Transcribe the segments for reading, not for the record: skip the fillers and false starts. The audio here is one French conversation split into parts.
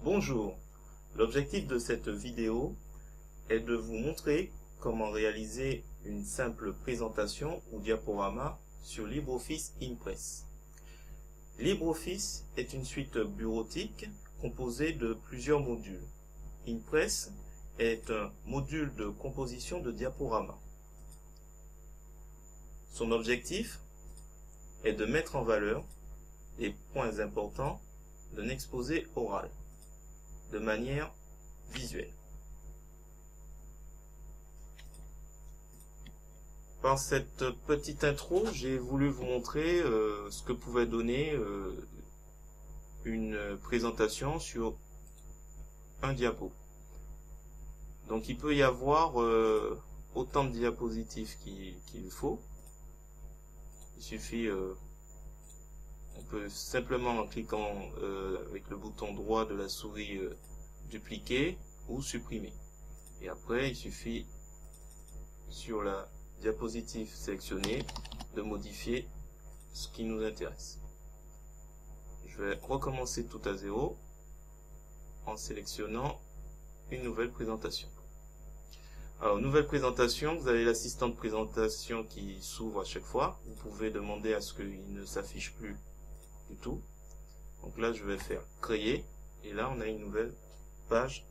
Bonjour, l'objectif de cette vidéo est de vous montrer comment réaliser une simple présentation ou diaporama sur LibreOffice Impress. LibreOffice est une suite bureautique composée de plusieurs modules. Impress est un module de composition de diaporamas. Son objectif est de mettre en valeur les points importants d'un exposé oral de manière visuelle. Par cette petite intro, j'ai voulu vous montrer ce que pouvait donner une présentation sur un diapo. Donc il peut y avoir autant de diapositives qu'il faut. Il suffit, on peut simplement en cliquant avec le bouton droit de la souris dupliquer ou supprimer. Et après il suffit sur la diapositive sélectionnée de modifier ce qui nous intéresse. Je vais recommencer tout à zéro en sélectionnant une nouvelle présentation. Alors, nouvelle présentation, vous avez l'assistant de présentation qui s'ouvre à chaque fois. Vous pouvez demander à ce qu'il ne s'affiche plus du tout. Donc là, je vais faire créer et là, on a une nouvelle page.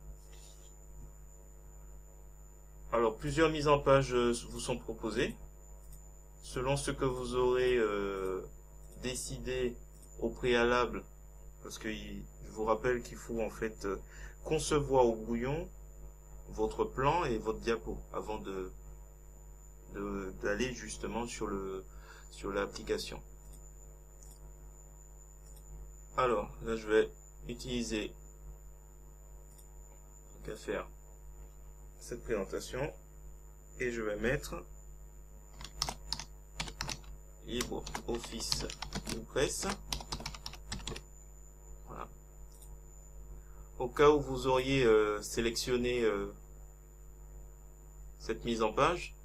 Alors, plusieurs mises en page vous sont proposées. Selon ce que vous aurez décidé au préalable, parce que je vous rappelle qu'il faut en fait concevoir au brouillon votre plan et votre diapo avant d'aller justement sur l'application. Alors, là, je vais utiliser qu'à faire cette présentation et je vais mettre LibreOffice Impress. Voilà. Au cas où vous auriez sélectionné cette mise en page,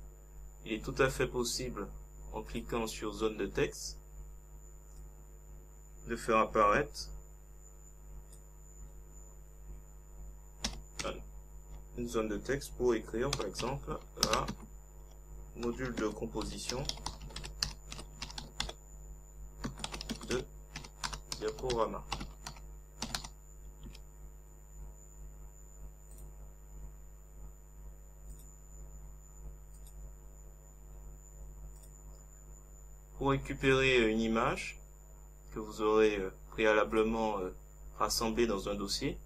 il est tout à fait possible en cliquant sur zone de texte de faire apparaître une zone de texte pour écrire par exemple un module de composition de diaporama. Pour récupérer une image que vous aurez préalablement rassemblée dans un dossier,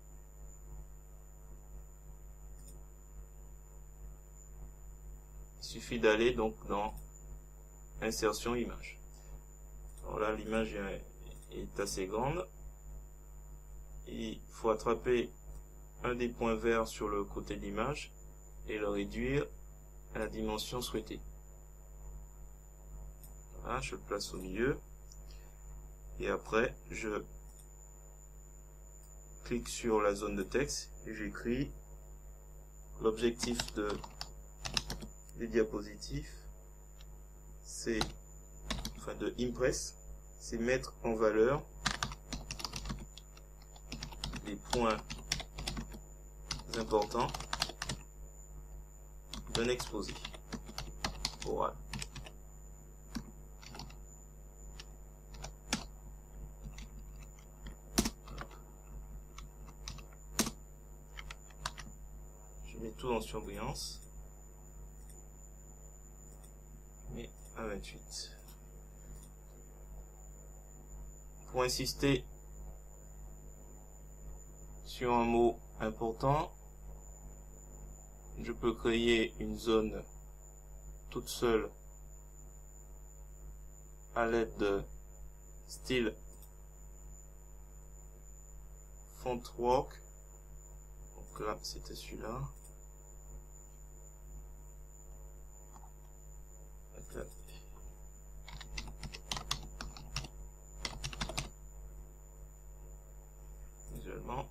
il suffit d'aller donc dans insertion image. Alors là, l'image est assez grande. Il faut attraper un des points verts sur le côté de l'image et le réduire à la dimension souhaitée. Voilà, je le place au milieu. Et après, je clique sur la zone de texte et j'écris l'objectif des diapositives, de Impress, c'est mettre en valeur les points importants d'un exposé oral. Je mets tout en surbrillance, mais à 28. Pour insister sur un mot important, je peux créer une zone toute seule à l'aide de style Fontwork. Donc là, c'était celui-là. Visuellement.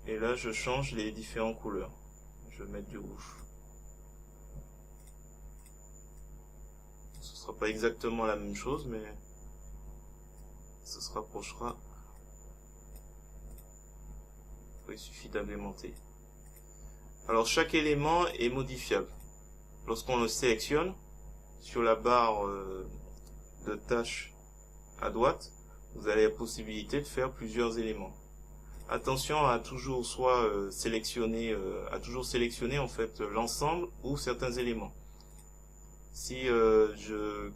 Et là, je change les différentes couleurs. Je vais mettre du rouge. Ce sera pas exactement la même chose, mais ça se rapprochera. Il suffit d'agrémenter. Alors chaque élément est modifiable. Lorsqu'on le sélectionne, sur la barre de tâches à droite, vous avez la possibilité de faire plusieurs éléments. Attention à toujours sélectionner en fait l'ensemble ou certains éléments. Si je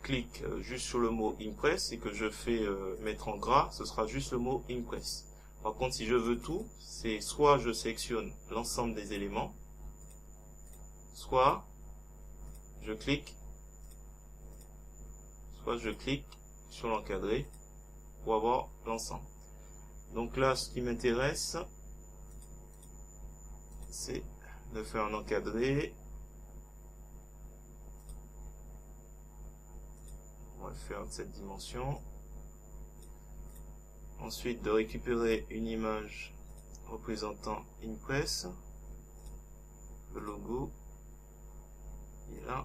clique juste sur le mot Impress et que je fais mettre en gras, ce sera juste le mot Impress. Par contre, si je veux tout, c'est soit je sélectionne l'ensemble des éléments, soit je clique sur l'encadré pour avoir l'ensemble. Donc là, ce qui m'intéresse, c'est de faire un encadré. On va le faire de cette dimension. Ensuite, de récupérer une image représentant Impress. Le logo est là.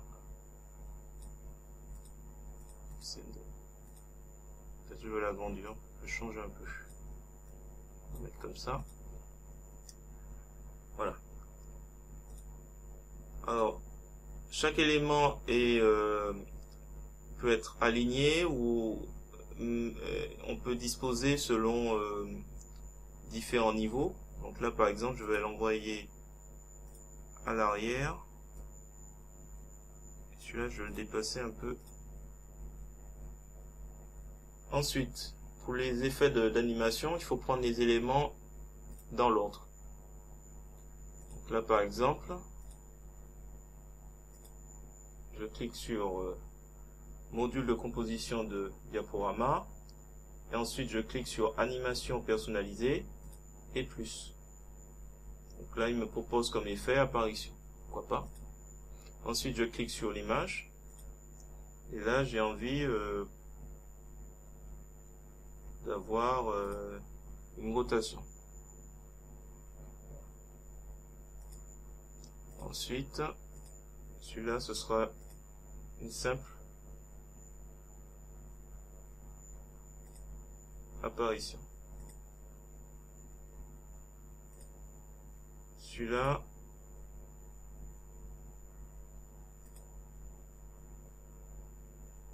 Peut-être je veux l'agrandir. Je change un peu. On va mettre comme ça. Voilà. Alors, chaque élément peut être aligné ou on peut disposer selon différents niveaux. Donc là, par exemple, je vais l'envoyer à l'arrière. Celui-là, je vais le déplacer un peu. Ensuite, pour les effets d'animation, il faut prendre les éléments dans l'ordre. Donc là, par exemple, je clique sur module de composition de diaporama et ensuite je clique sur animation personnalisée et plus. Donc là, il me propose comme effet apparition. Pourquoi pas? Ensuite, je clique sur l'image et là, j'ai envie d'avoir une rotation. Ensuite, celui-là, ce sera une simple apparition. Celui-là,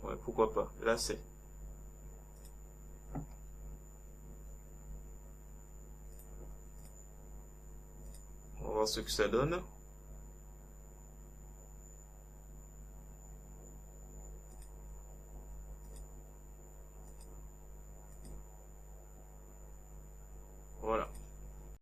ouais, pourquoi pas. Là, c'est. On va voir ce que ça donne.